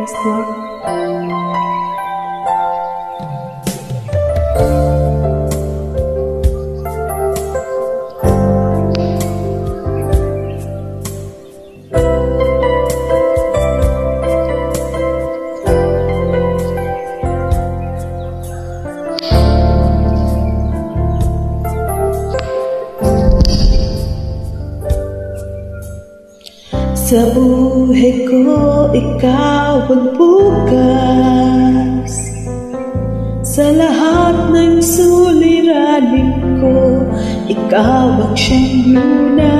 Nice work. Sa buhay ko, ikaw ang bukas. Sa lahat ng suliranin ko, ikaw ang siyang lunas.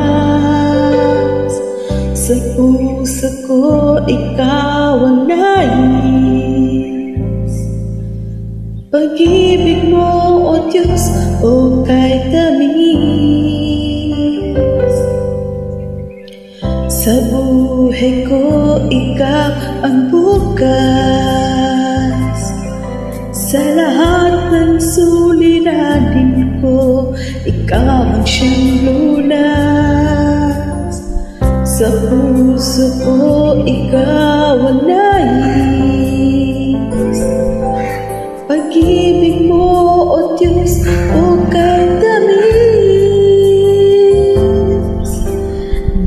Sa puso ko, ikaw ang nais. Pag-ibig mo, O Diyos, o kahit tamis. Sa buhay ko, ikaw ang bukas. Sa lahat ng suliranin ko, ikaw ang siyang lunas. Sa puso ko, ikaw ang nais. Pag-ibig mo, O Diyos, o kahit tamis.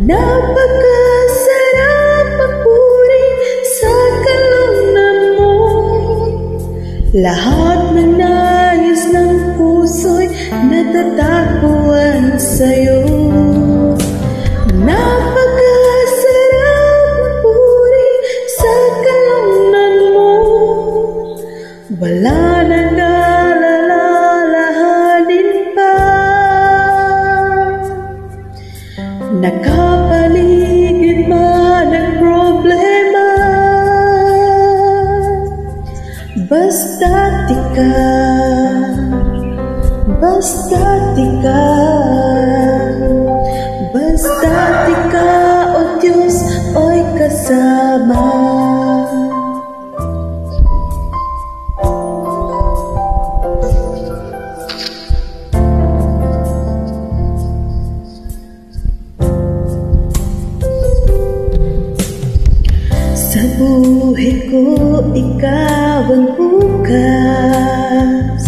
Napakasarap magpuri sa kalooban mo. Lahat ng nais ng puso'y natatagpuan sa'yo. Napakasarap magpuri sa kalooban mo. Wala nang alalahanin pa. Nakapaligid man ang problema, basta't ikaw, basta't ikaw, basta't ikaw, O Diyos, oy kasama. Sa buhay ko, ikaw ang bukas.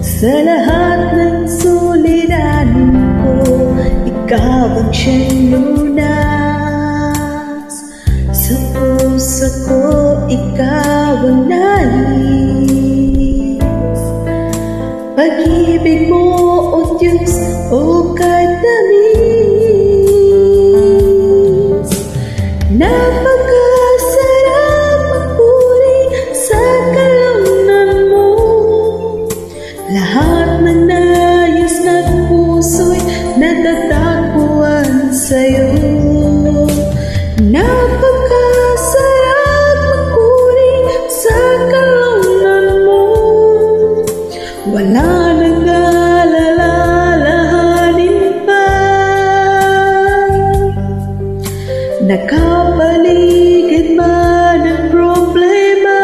Sa lahat ng suliranin ko, ikaw ang siyang lunas. Sa puso ko, ikaw ang nais. Pag-ibig mo, O Diyos, o kahit tamis. Napakasarap magpuri sa kalooban mo. Lahat ng nais ng puso'y natatagpuan sa'yo. Napakasarap magpuri sa kalooban mo. Wala nang alalahanin pa. Nakapaligid man ang problema,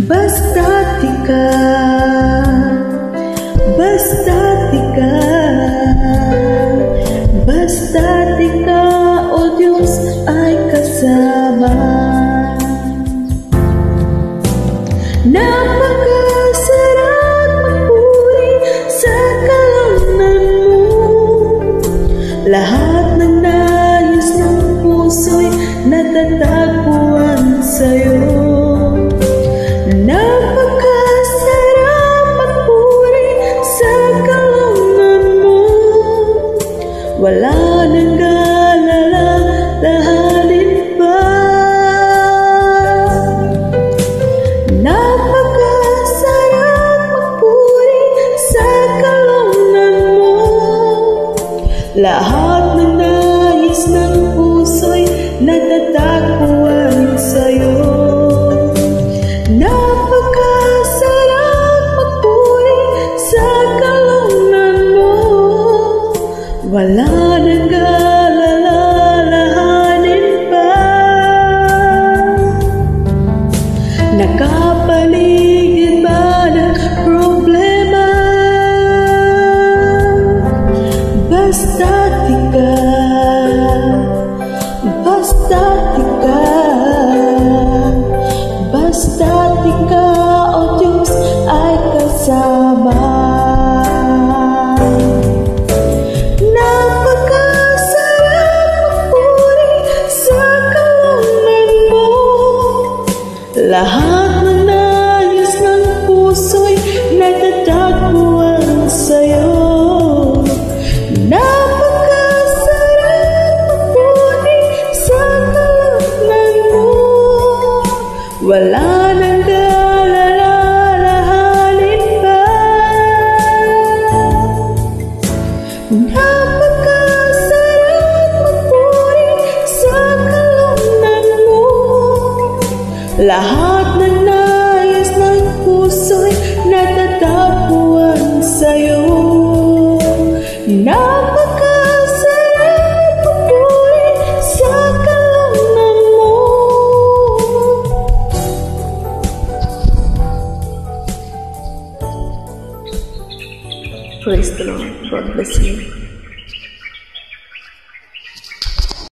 basta't ikaw, basta't ikaw, basta't ikaw, O Diyos, ay kasama. Napakasarap magpuri sa kalooban mo. Lahat ng nais ng puso'y natatagpuan sa'yo. Napakasarap magpuri sa kalooban mo. Wala nang alalahanin pa. Napakasarap magpuri sa kalooban mo. Lahat ng nais ng puso'y natatagpuan sa'yo. Napakasarap magpuri sa kalooban mo. Wala nang alalahanin pa. Nakapaligid man ang problema, basta't ikaw, basta't Napakasarap magpuri sa kalooban mo. Lahat na nais ng puso'y natatagpuan sa'yo. Napakasarap magpuri sa kalooban mo. Praise the Lord. God bless you.